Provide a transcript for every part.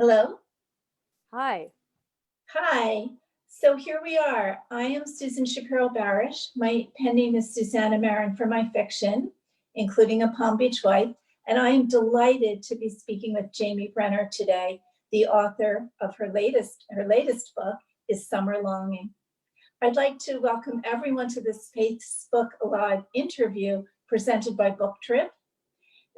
Hello. Hi. Hi. So here we are. I am Susan Shapiro-Barish. My pen name is Susannah Marren for my fiction, including A Palm Beach Wife. And I am delighted to be speaking with Jamie Brenner today, the author of her latest book is Summer Longing. I'd like to welcome everyone to this Facebook Live interview presented by Booktrib,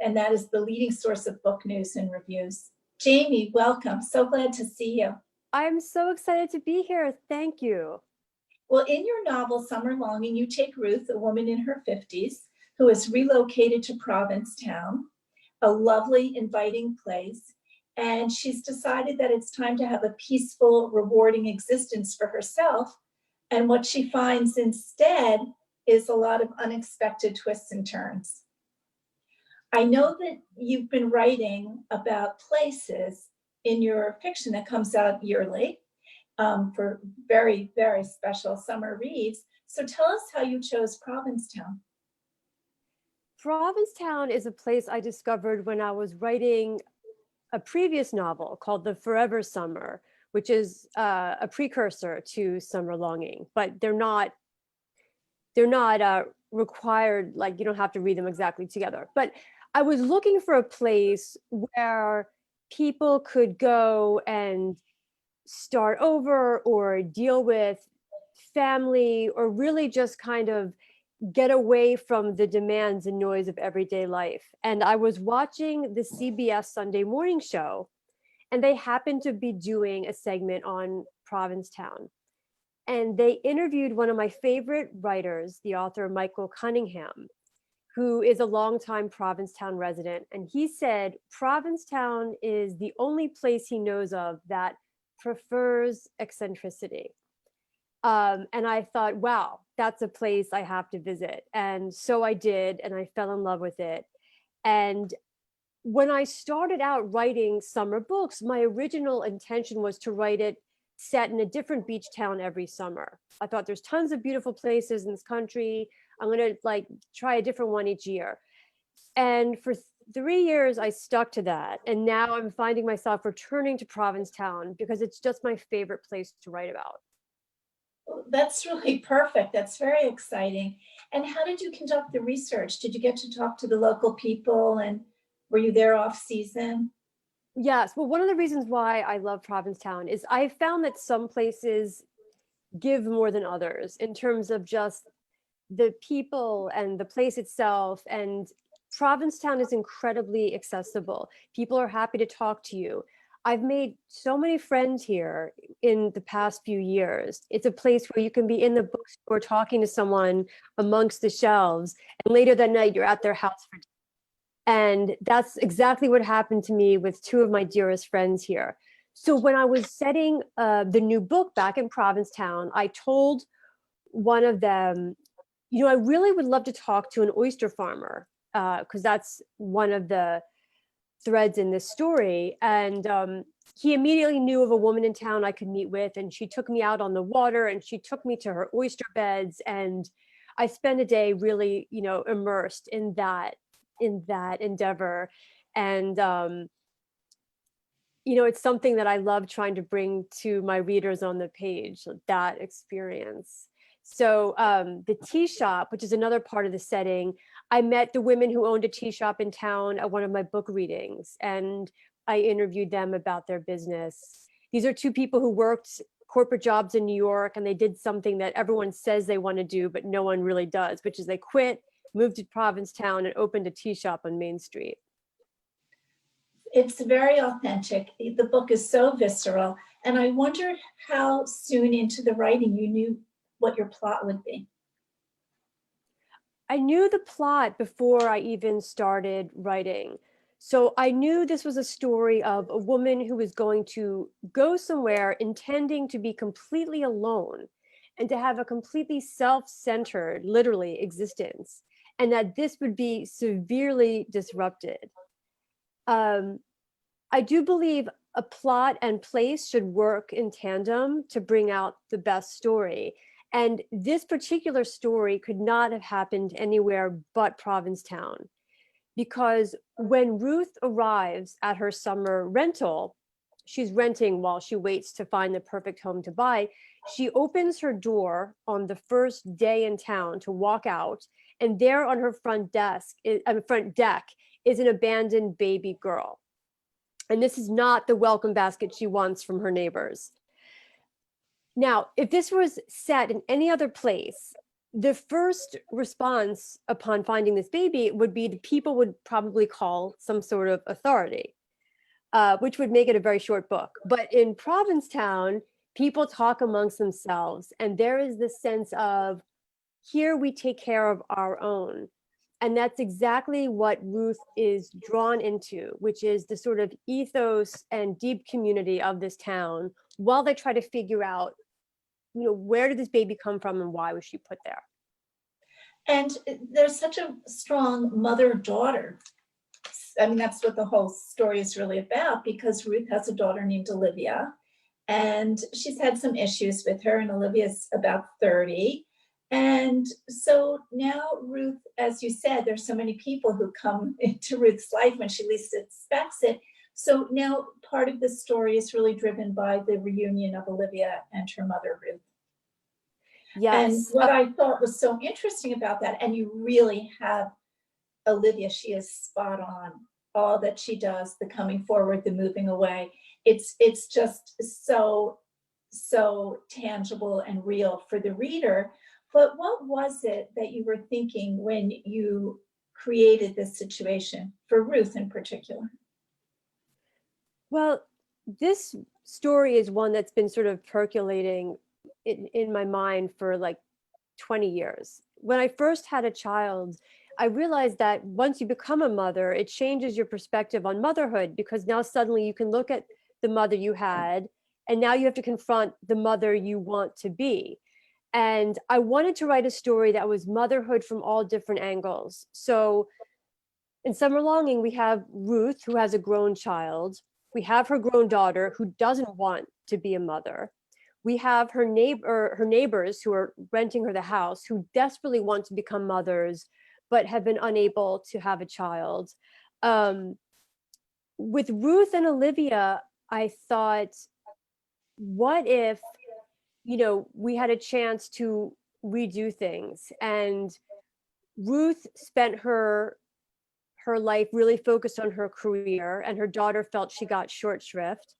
and that is the leading source of book news and reviews. Jamie, welcome. So glad to see you. I'm so excited to be here. Thank you. Well, in your novel, Summer Longing, you take Ruth, a woman in her 50s, who has relocated to Provincetown, a lovely, inviting place, and she's decided that it's time to have a peaceful, rewarding existence for herself. And what she finds instead is a lot of unexpected twists and turns. I know that you've been writing about places in your fiction that comes out yearly for very, very special summer reads. So tell us how you chose Provincetown. Provincetown is a place I discovered when I was writing a previous novel called The Forever Summer, which is a precursor to Summer Longing, but they're not required, like you don't have to read them exactly together. But I was looking for a place where people could go and start over or deal with family or really just kind of get away from the demands and noise of everyday life. And I was watching the CBS Sunday morning show, and they happened to be doing a segment on Provincetown. And they interviewed one of my favorite writers, the author Michael Cunningham, who is a longtime Provincetown resident. And he said Provincetown is the only place he knows of that prefers eccentricity. And I thought, wow, that's a place I have to visit. And so I did, and I fell in love with it. And when I started out writing summer books, my original intention was to write it set in a different beach town every summer. I thought there's tons of beautiful places in this country. I'm going to try a different one each year. And for 3 years, I stuck to that. And now I'm finding myself returning to Provincetown because it's just my favorite place to write about. That's really perfect. That's very exciting. And how did you conduct the research? Did you get to talk to the local people, and were you there off season? Yes. Well, one of the reasons why I love Provincetown is I found that some places give more than others in terms of just the people and the place itself. And Provincetown is incredibly accessible. People are happy to talk to you. I've made so many friends here in the past few years. It's a place where you can be in the bookstore talking to someone amongst the shelves, and later that night you're at their house for dinner. And that's exactly what happened to me with two of my dearest friends here. So when I was setting the new book back in Provincetown, I told one of them, I really would love to talk to an oyster farmer because that's one of the threads in this story. And he immediately knew of a woman in town I could meet with, and she took me out on the water and she took me to her oyster beds. And I spent a day really, immersed in that endeavor. And it's something that I love trying to bring to my readers on the page, that experience. So the tea shop, which is another part of the setting, I met the women who owned a tea shop in town at one of my book readings, and I interviewed them about their business. These are two people who worked corporate jobs in New York, and they did something that everyone says they want to do, but no one really does, which is they quit, moved to Provincetown, and opened a tea shop on Main Street. It's very authentic. The book is so visceral. And I wondered how soon into the writing you knew what your plot would be. I knew the plot before I even started writing. So I knew this was a story of a woman who was going to go somewhere intending to be completely alone and to have a completely self-centered, literally, existence, and that this would be severely disrupted. I do believe a plot and place should work in tandem to bring out the best story. And this particular story could not have happened anywhere but Provincetown, because when Ruth arrives at her summer rental, she's renting while she waits to find the perfect home to buy. She opens her door on the first day in town to walk out, and there on her front deck is an abandoned baby girl. And this is not the welcome basket she wants from her neighbors. Now, if this was set in any other place, the first response upon finding this baby would be the people would probably call some sort of authority, which would make it a very short book. But in Provincetown, people talk amongst themselves, and there is this sense of, here we take care of our own. And that's exactly what Ruth is drawn into, which is the sort of ethos and deep community of this town, while they try to figure out, where did this baby come from and why was she put there? And there's such a strong mother-daughter. I mean, that's what the whole story is really about, because Ruth has a daughter named Olivia, and she's had some issues with her, and Olivia's about 30. And so now Ruth, as you said, there's so many people who come into Ruth's life when she least expects it. So now part of the story is really driven by the reunion of Olivia and her mother, Ruth. Yes. And what I thought was so interesting about that, and you really have Olivia, she is spot on. All that she does, the coming forward, the moving away, it's just so tangible and real for the reader. But what was it that you were thinking when you created this situation for Ruth in particular? Well, this story is one that's been sort of percolating in my mind for like 20 years. When I first had a child, I realized that once you become a mother, it changes your perspective on motherhood, because now suddenly you can look at the mother you had, and now you have to confront the mother you want to be. And I wanted to write a story that was motherhood from all different angles. So in Summer Longing, we have Ruth, who has a grown child. We have her grown daughter, who doesn't want to be a mother. We have her neighbors who are renting her the house, who desperately want to become mothers, but have been unable to have a child. With Ruth and Olivia, I thought, what if, we had a chance to redo things? And Ruth spent her life really focused on her career, and her daughter felt she got short shrift.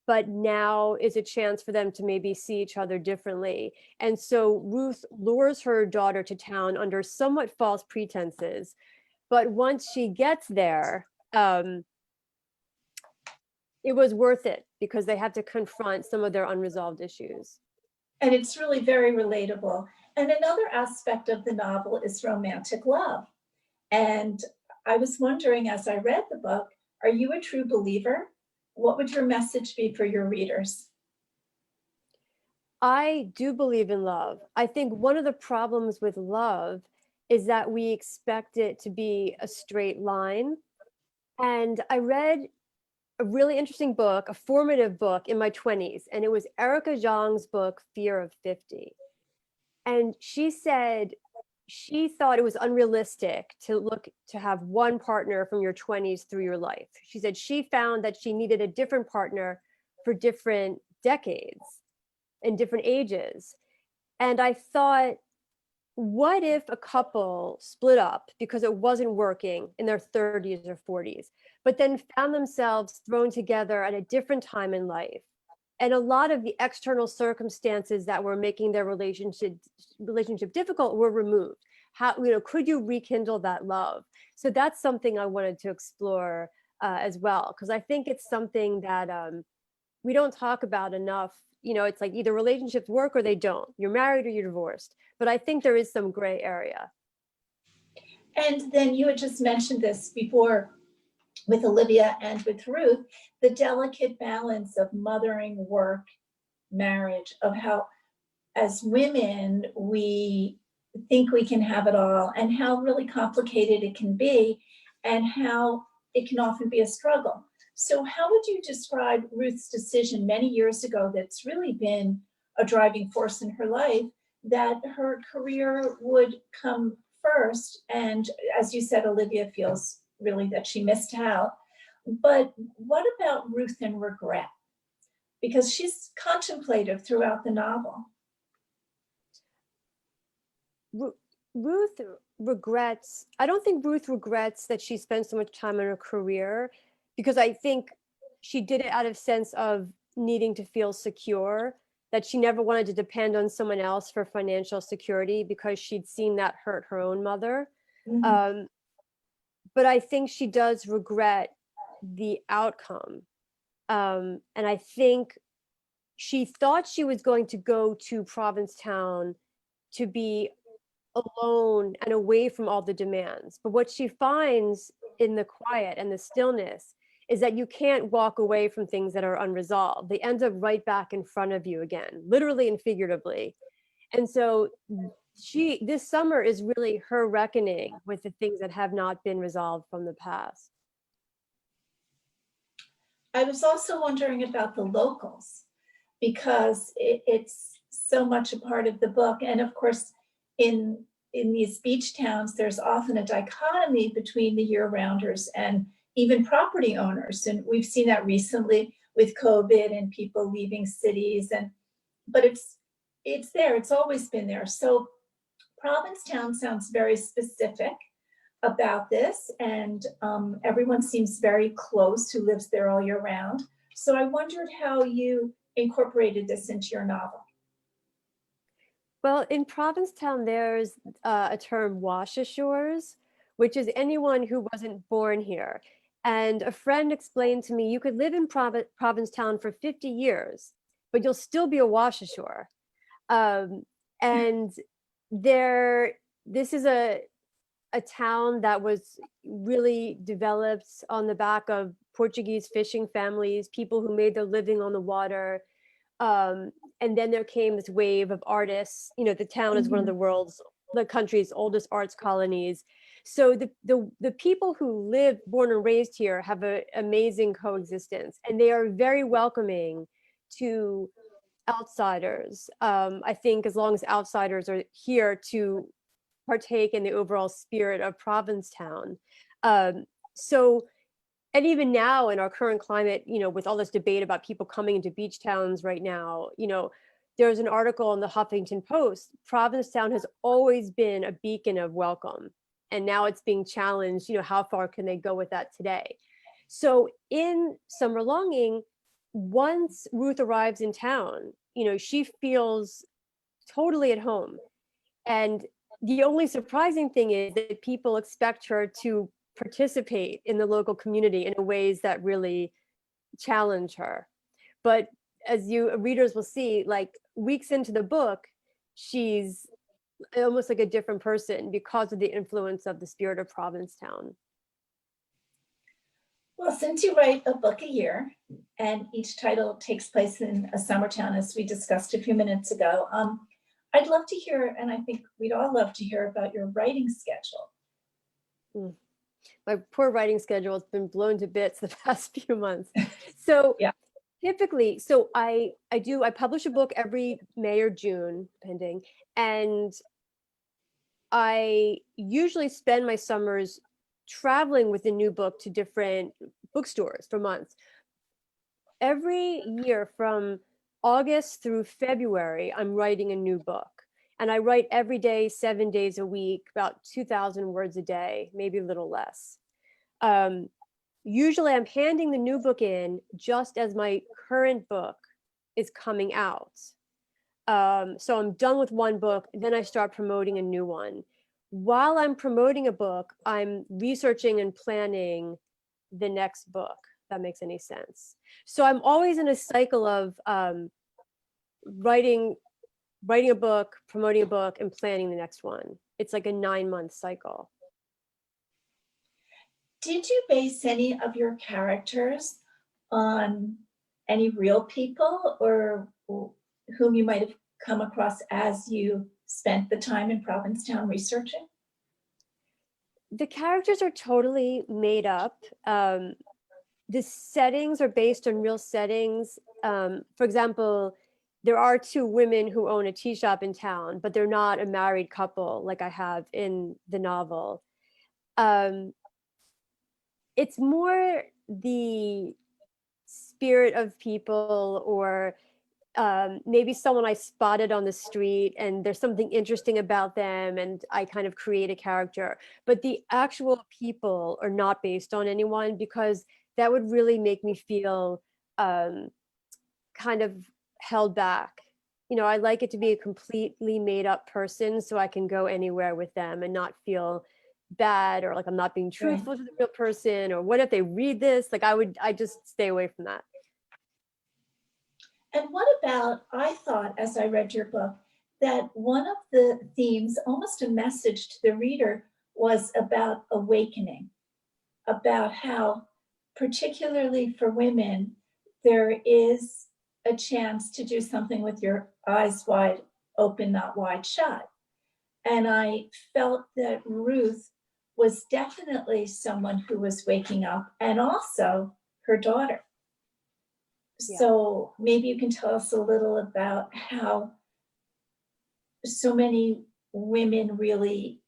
But now is a chance for them to maybe see each other differently. And so Ruth lures her daughter to town under somewhat false pretenses. But once she gets there, it was worth it, because they have to confront some of their unresolved issues. And it's really very relatable. And another aspect of the novel is romantic love. And I was wondering, as I read the book, are you a true believer? What would your message be for your readers? I do believe in love. I think one of the problems with love is that we expect it to be a straight line. And I read a really interesting book, a formative book in my 20s, and it was Erica Zhang's book, Fear of 50. And she said she thought it was unrealistic to have one partner from your 20s through your life. She said she found that she needed a different partner for different decades and different ages. And I thought, what if a couple split up because it wasn't working in their 30s or 40s, but then found themselves thrown together at a different time in life? And a lot of the external circumstances that were making their relationship difficult were removed. How, could you rekindle that love? So that's something I wanted to explore as well, because I think it's something that we don't talk about enough. It's like either relationships work or they don't. You're married or you're divorced. But I think there is some gray area. And then you had just mentioned this before with Olivia and with Ruth, the delicate balance of mothering, work, marriage, of how as women we think we can have it all, and how really complicated it can be, and how it can often be a struggle. So how would you describe Ruth's decision many years ago that's really been a driving force in her life, that her career would come first? And as you said, Olivia feels really that she missed out. But what about Ruth and regret? Because she's contemplative throughout the novel. Ruth regrets, I don't think Ruth regrets that she spent so much time in her career, because I think she did it out of sense of needing to feel secure, that she never wanted to depend on someone else for financial security because she'd seen that hurt her own mother. Mhm. But I think she does regret the outcome. And I think she thought she was going to go to Provincetown to be alone and away from all the demands. But what she finds in the quiet and the stillness is that you can't walk away from things that are unresolved. They end up right back in front of you again, literally and figuratively. And so this summer is really her reckoning with the things that have not been resolved from the past. I was also wondering about the locals, because it's so much a part of the book. And of course, in these beach towns, there's often a dichotomy between the year-rounders and even property owners. And we've seen that recently with COVID and people leaving cities. But it's there, it's always been there. So Provincetown sounds very specific about this, and everyone seems very close who lives there all year round. So I wondered how you incorporated this into your novel. Well, in Provincetown, there's a term wash ashores, which is anyone who wasn't born here. And a friend explained to me, you could live in Provincetown for 50 years, but you'll still be a wash ashore. And this is a town that was really developed on the back of Portuguese fishing families, people who made their living on the water. And then there came this wave of artists. You know, the town is one of the country's oldest arts colonies. So the people who live, born and raised here, have an amazing coexistence, and they are very welcoming to outsiders. I think as long as outsiders are here to partake in the overall spirit of Provincetown. So, and even now in our current climate, you know, with all this debate about people coming into beach towns right now, you know, there's an article in the Huffington Post. Provincetown has always been a beacon of welcome, and now it's being challenged. You know, how far can they go with that today? So in Summer Longing, once Ruth arrives in town, you know, she feels totally at home. And the only surprising thing is that people expect her to participate in the local community in ways that really challenge her. But as you readers will see, like weeks into the book, she's almost like a different person because of the influence of the spirit of Provincetown. Well, since you write a book a year and each title takes place in a summer town, as we discussed a few minutes ago, I'd love to hear, and I think we'd all love to hear about your writing schedule. My poor writing schedule has been blown to bits the past few months. So Yeah. typically, I publish a book every May or June, depending, and I usually spend my summers traveling with a new book to different bookstores for months. Every year from August through February, I'm writing a new book. And I write every day, 7 days a week, about 2,000 words a day, maybe a little less. Usually I'm handing the new book in just as my current book is coming out. So I'm done with one book, then I start promoting a new one. While I'm promoting a book, I'm researching and planning the next book. If that makes any sense. So I'm always in a cycle of writing a book, promoting a book, and planning the next one. It's like a 9-month cycle. Did you base any of your characters on any real people or whom you might have come across as you spent the time in Provincetown researching? The characters are totally made up. The settings are based on real settings. For example, there are 2 women who own a tea shop in town, but they're not a married couple like I have in the novel. It's more the spirit of people, or maybe someone I spotted on the street and there's something interesting about them and I kind of create a character. But the actual people are not based on anyone, because that would really make me feel kind of held back. You know, I like it to be a completely made up person so I can go anywhere with them and not feel bad, or like I'm not being truthful to the real person, or what if they read this? Like I just stay away from that. And what about, I thought as I read your book, that one of the themes, almost a message to the reader, was about awakening, about how, particularly for women, there is a chance to do something with your eyes wide open, not wide shut. And I felt that Ruth was definitely someone who was waking up, and also her daughter. Yeah. So maybe you can tell us a little about how so many women really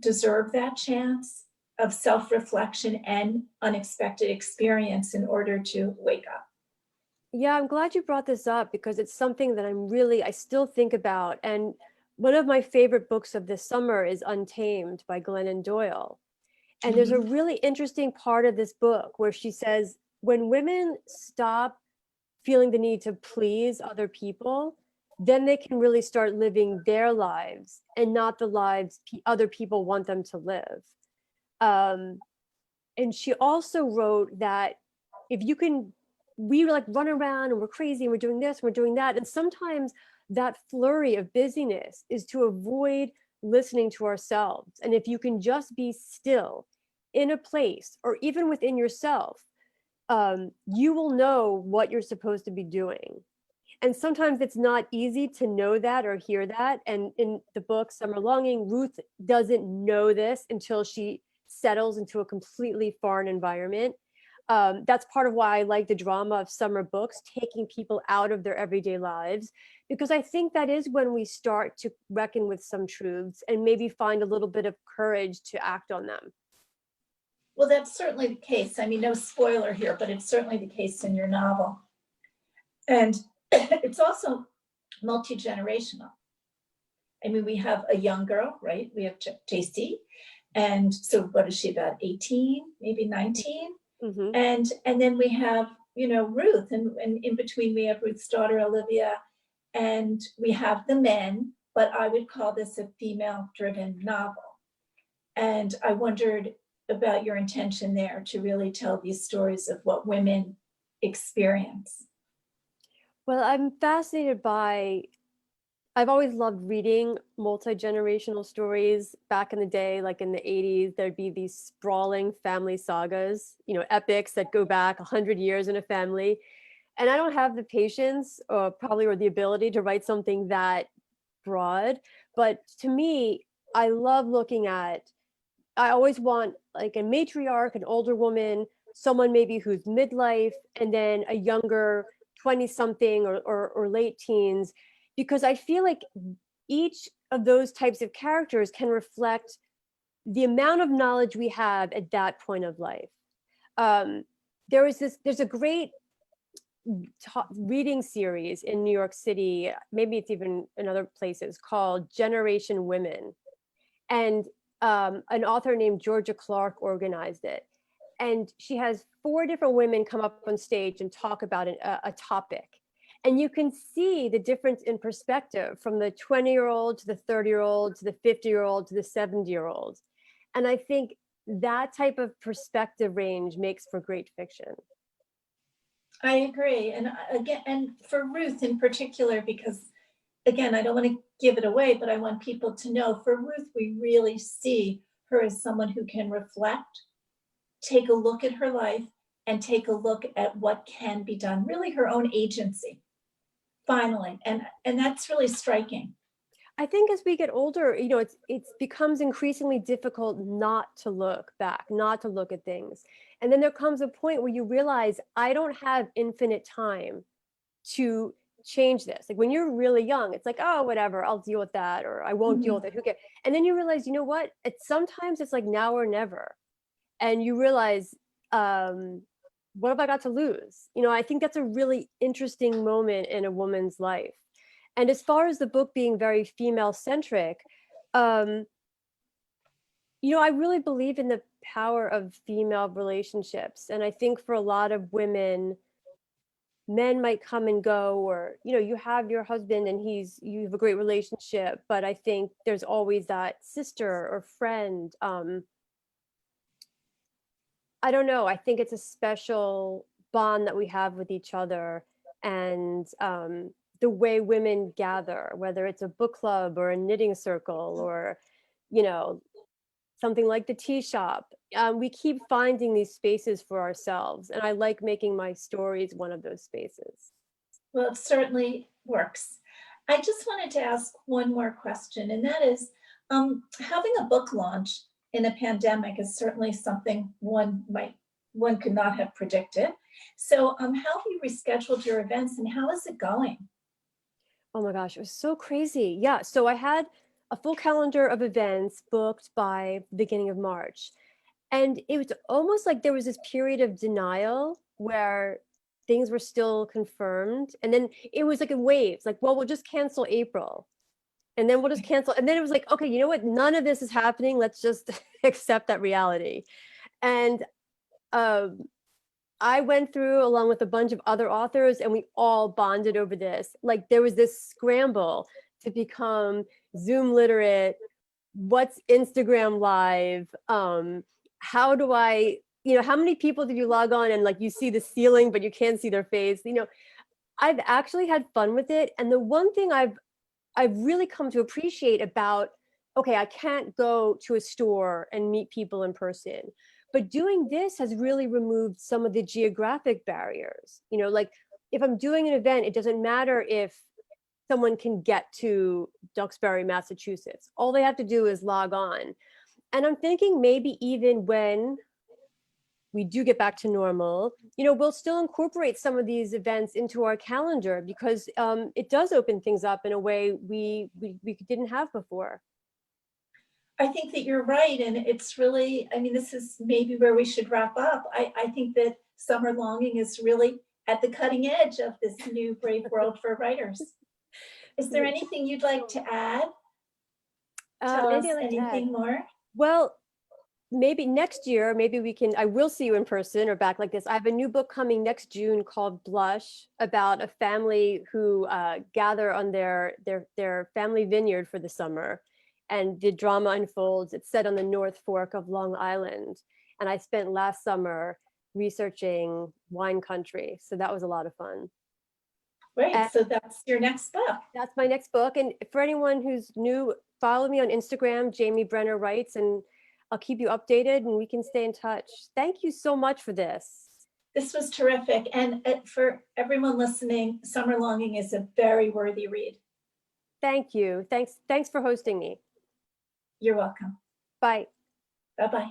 deserve that chance of self-reflection and unexpected experience in order to wake up. Yeah, I'm glad you brought this up, because it's something that I still think about. And one of my favorite books of this summer is Untamed by Glennon Doyle. And there's a really interesting part of this book where she says, when women stop feeling the need to please other people, then they can really start living their lives and not the lives other people want them to live. And she also wrote that if you can, we like run around and we're crazy and we're doing this, and we're doing that. And sometimes that flurry of busyness is to avoid listening to ourselves. And if you can just be still in a place, or even within yourself, you will know what you're supposed to be doing. And sometimes it's not easy to know that or hear that. And in the book, Summer Longing, Ruth doesn't know this until she settles into a completely foreign environment. That's part of why I like the drama of summer books, taking people out of their everyday lives, because I think that is when we start to reckon with some truths and maybe find a little bit of courage to act on them. Well, that's certainly the case. I mean, no spoiler here, but it's certainly the case in your novel. And it's also multi-generational. I mean, we have a young girl, right? We have JC. And so what is she, about 18, maybe 19? Mm-hmm. And then we have, you know, Ruth, and in between we have Ruth's daughter, Olivia, and we have the men, but I would call this a female-driven novel. And I wondered about your intention there to really tell these stories of what women experience. Well, I'm fascinated by, I've always loved reading multi-generational stories. Back in the day, like in the 80s, there'd be these sprawling family sagas, you know, epics that go back 100 years in a family. And I don't have the patience or probably or the ability to write something that broad. But to me, I love looking at, I always want like a matriarch, an older woman, someone maybe who's midlife, and then a younger 20 something or late teens, because I feel like each of those types of characters can reflect the amount of knowledge we have at that point of life. There's a great reading series in New York City, maybe it's even in other places, called Generation Women. And an author named Georgia Clark organized it. And she has 4 different women come up on stage and talk about a topic. And you can see the difference in perspective from the 20-year-old to the 30-year-old to the 50-year-old to the 70-year-old. And I think that type of perspective range makes for great fiction. I agree. And again, and for Ruth in particular, because again, I don't want to give it away, but I want people to know, for Ruth, we really see her as someone who can reflect, take a look at her life, and take a look at what can be done, really her own agency, finally. And that's really striking. I think as we get older, you know, it becomes increasingly difficult not to look back, not to look at things. And then there comes a point where you realize, I don't have infinite time to change this. Like when you're really young, it's like, oh, whatever, I'll deal with that, or I won't deal with it. Who cares? And then you realize, you know what? Sometimes it's like now or never. And you realize what have I got to lose? You know, I think that's a really interesting moment in a woman's life. And as far as the book being very female centric, you know, I really believe in the power of female relationships. And I think for a lot of women, men might come and go, or, you know, you have your husband and you have a great relationship, but I think there's always that sister or friend. I don't know. I think it's a special bond that we have with each other, and the way women gather, whether it's a book club or a knitting circle or, you know, something like the tea shop. We keep finding these spaces for ourselves, and I like making my stories one of those spaces. Well, it certainly works. I just wanted to ask one more question, and that is, having a book launch in a pandemic is certainly something one could not have predicted. So, how have you rescheduled your events, and how is it going? Oh my gosh, it was so crazy. Yeah, so I had a full calendar of events booked by the beginning of March. And it was almost like there was this period of denial where things were still confirmed. And then it was like in waves, like, well, we'll just cancel April. And then we'll just cancel. And then it was like, okay, you know what? None of this is happening. Let's just accept that reality. And I went through along with a bunch of other authors, and we all bonded over this. Like there was this scramble to become Zoom literate. What's Instagram live? How do I, you know, how many people did you log on and like you see the ceiling, but you can't see their face? You know, I've actually had fun with it. And the one thing I've really come to appreciate about, okay, I can't go to a store and meet people in person, but doing this has really removed some of the geographic barriers. You know, like if I'm doing an event, it doesn't matter if someone can get to Duxbury, Massachusetts. All they have to do is log on. And I'm thinking maybe even when we do get back to normal, you know, we'll still incorporate some of these events into our calendar, because it does open things up in a way we didn't have before. I think that you're right. And it's really, I mean, this is maybe where we should wrap up. I think that Summer Longing is really at the cutting edge of this new brave world for writers. Is there anything you'd like to add? Tell us anything more? Well, maybe next year, maybe we can, I will see you in person or back like this. I have a new book coming next June called Blush, about a family who gather on their family vineyard for the summer. And the drama unfolds. It's set on the North Fork of Long Island. And I spent last summer researching wine country. So that was a lot of fun. Right, And so that's your next book. that's my next book. And for anyone who's new, follow me on Instagram, Jamie Brenner Writes, and I'll keep you updated and we can stay in touch. Thank you so much for this. This was terrific. And for everyone listening, Summer Longing is a very worthy read. Thank you. Thanks for hosting me. You're welcome. Bye. Bye-bye.